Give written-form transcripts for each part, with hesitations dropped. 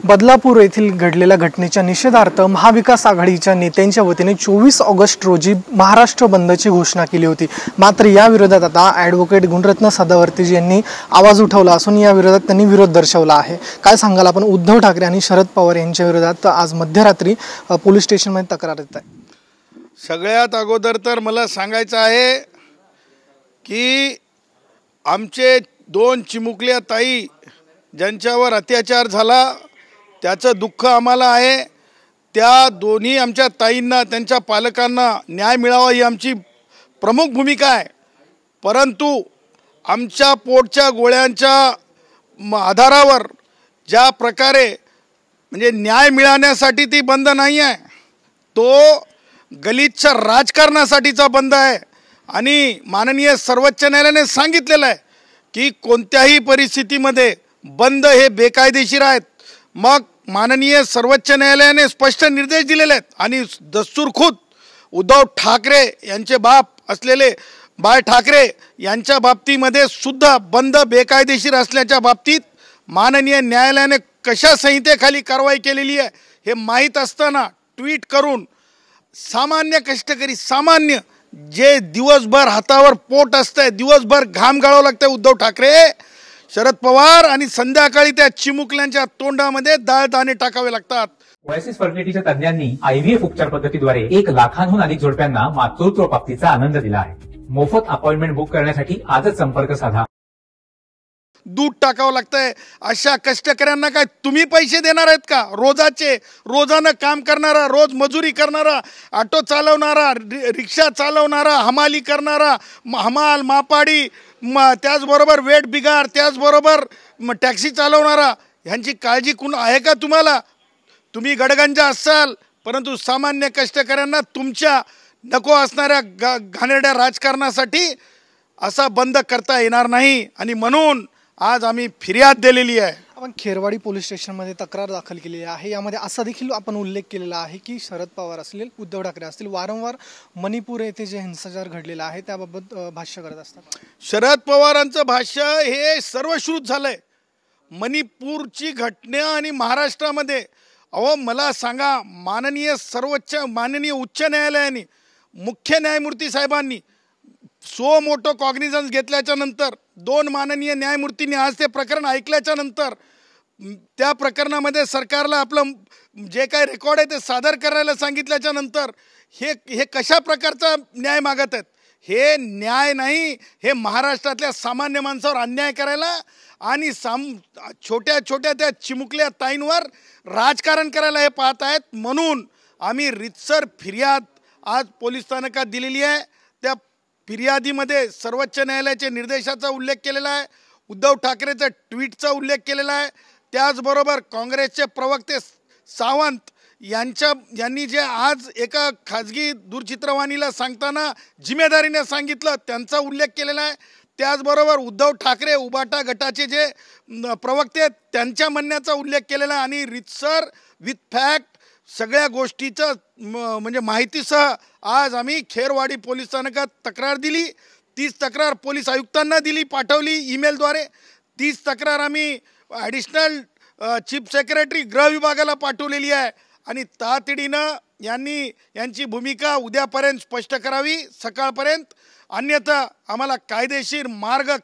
बदलापूर येथील घडलेल्या घटनेच्या निषेधार्थ महाविकास आघाडीच्या नेत्यांच्या वतीने 24 ऑगस्ट रोजी महाराष्ट्र बंदची घोषणा केली होती। मात्र या विरोधात आता ॲडव्होकेट गुणरत्न सदावर्ती यांनी आवाज उठवला असून या विरोधात त्यांनी विरोध दर्शवला आहे। काय सांगाल आपण? उद्धव ठाकरे आणि शरद पवार यांच्या विरोधात आज मध्यरात्री पोलीस स्टेशनमध्ये तक्रार येत आहे। सगळ्यात अगोदर तर मला सांगायचं आहे की आमचे दोन चिमुकल्या ताई ज्यांच्यावर अत्याचार झाला त्याचं दुःख आम्हाला आहे। त्या दोन्ही आमच्या ताईंना त्यांच्या पालकांना न्याय मिळावा ही आमची प्रमुख भूमिका आहे। परंतु आमच्या पोटच्या गोळ्यांच्या आधारावर ज्या प्रकारे म्हणजे न्याय मिळण्यासाठी ती बंद नाही आहे, तो गलिच्छ राजकारणासाठीचा बंद आहे। आणि माननीय सर्वोच्च न्यायालयाने सांगितलेलं आहे की कोणत्याही परिस्थितीमध्ये बंद हे बेकायदेशीर आहेत। मग माननीय सर्वोच्च न्यायालयाने स्पष्ट निर्देश दिलेले आहेत आणि दस्तूरखुद उद्धव ठाकरे यांचे बाप असलेले बाळ ठाकरे यांच्या बाबतीमध्ये सुद्धा बंद बेकायदेशीर असल्याच्या बाबतीत माननीय न्यायालयाने कशा संहितेखाली कारवाई केलेली आहे हे माहीत असताना ट्विट करून सामान्य कष्टकरी सामान्य जे दिवसभर हातावर पोट असतंय, दिवसभर घाम गाळावं लागतंय, उद्धव ठाकरे शरद पवार आणि संध्याकाळी त्या चिमुकल्यांच्या तोंडामध्ये दाणे टाकावे लागतात। ओएसिस फर्टिलिटीच्या तज्ञांनी आयव्हीएफ उपचार पद्धतीद्वारे 1 लाखांहून अधिक जोडप्यांना मातृत्व प्राप्तीचा आनंद दिला आहे। मोफत अपॉइंटमेंट बुक करण्यासाठी आजच संपर्क साधा। दूध टाकावं लागतंय अशा कष्टकऱ्यांना काय तुम्ही पैसे देणार आहेत का? रोजानं काम करणारा, रोज मजुरी करणारा, ऑटो चालवणारा, रिक्षा चालवणारा, हमाली करणारा, हमाल मापाडी, त्याचबरोबर वेट बिगार, त्याचबरोबर टॅक्सी चालवणारा, ह्यांची काळजी कोण आहे का तुम्हाला? तुम्ही गडगंजा असाल परंतु सामान्य कष्टकऱ्यांना तुमच्या नको असणाऱ्या घाणेरड्या राजकारणासाठी असा बंद करता येणार नाही। आणि म्हणून आज आम्ही फिर्याद दिलेली आहे। आपण खेरवाडी पोलीस स्टेशनमध्ये तक्रार दाखल केली आहे। यामध्ये असा देखील आपण उल्लेख केलेला आहे की शरद पवार असतील, उद्धव ठाकरे असतील, वारंवार मणिपूर येथे जे हिंसाचार घडलेला आहे त्याबाबत भाष्य करत असतात। शरद पवारांचं भाष्य हे सर्वश्रुत झालंय। मणिपूरची घटना आणि महाराष्ट्रामध्ये अहो मला सांगा, माननीय उच्च न्यायालयाने मुख्य न्यायमूर्ती साहेबांनी सो मोठं कॉग्निझन्स घेतल्याच्या नंतर 2 माननीय न्यायमूर्तींनी आज ते प्रकरण ऐकल्याच्या नंतर त्या प्रकरणामध्ये सरकारला आपलं जे काही रेकॉर्ड आहे ते सादर करायला सांगितल्याच्या नंतर हे कशा प्रकारचा न्याय मागत आहेत? हे न्याय नाही, हे महाराष्ट्रातल्या सामान्य माणसावर अन्याय करायला आणि छोट्या छोट्या त्या चिमुकल्या ताईंवर राजकारण करायला हे पाहत आहेत। म्हणून आम्ही रितसर फिर्याद आज पोलीस स्थानकात दिलेली आहे। त्या फिर्यादीमध्ये सर्वोच्च न्यायालयाच्या निर्देशाचा उल्लेख केलेला आहे, उद्धव ठाकरेच्या ट्विटचा उल्लेख केलेला आहे, त्याचबरोबर काँग्रेसचे प्रवक्ते सावंत यांनी जे आज एका खाजगी दूरचित्रवाणीला सांगताना जिम्मेदारीने सांगितलं त्यांचा उल्लेख केलेला आहे। त्याचबरोबर उद्धव ठाकरे उबाटा गटाचे जे प्रवक्ते आहेत त्यांच्या म्हणण्याचा उल्लेख केलेला आहे। आणि रितसर विथ फॅक्ट सगळ्या गोष्टीचं म्हणजे माहितीसह आज आम्ही खेरवाडी पोलीस स्थानकात तक्रार दिली। तीच तक्रार पोलीस आयुक्तांना दिली, पाठवली ईमेलद्वारे। तीच तक्रार आम्ही ॲडिशनल चीफ सेक्रेटरी गृह विभागाला पाठवलेली आहे। आणि तातडीनं यांची भूमिका उद्यापर्यंत स्पष्ट करावी, सकाळपर्यंत, अन्यथा आम्हाला कायदेशीर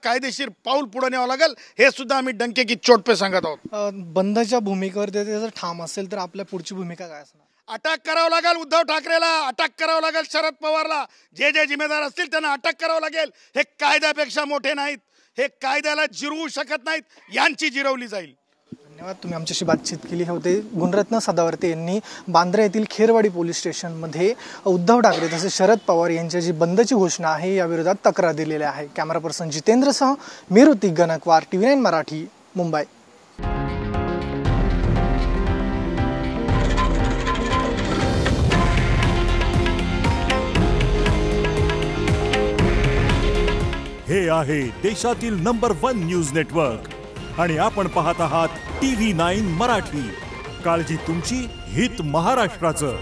कायदेशीर पाऊल पुढे न्यावं लागेल, हे सुद्धा आम्ही डंके की चोट पे सांगत आहोत। बंदच्या भूमिकेवर जर ठाम असेल तर आपल्या पुढची भूमिका काय असणार? अटक करावं लागेल उद्धव ठाकरेला, अटक करावं लागेल शरद पवारला, जे जिम्मेदार असतील त्यांना अटक करावं लागेल। हे कायद्यापेक्षा मोठे नाहीत, हे कायद्याला जिरवू शकत नाहीत, यांची जिरवली जाईल। धन्यवाद, तुम्ही आमच्याशी बातचीत केली होते। गुणरत्न सदावर्ते यांनी बांद्रा येथील खेरवाडी पोलीस स्टेशनमध्ये उद्धव ठाकरे तसेच शरद पवार यांच्या जी बंदची घोषणा आहे या विरोधात तक्रार दिलेली आहे। कॅमेरा पर्सन जितेंद्रसह मी ऋतिक गणकवार, TV9 मराठी, मुंबई। हे आहे देशातील नंबर 1 न्यूज नेटवर्क आणि आपण पाहत आहात TV9 मराठी। काळजी तुमची, हित महाराष्ट्राचं।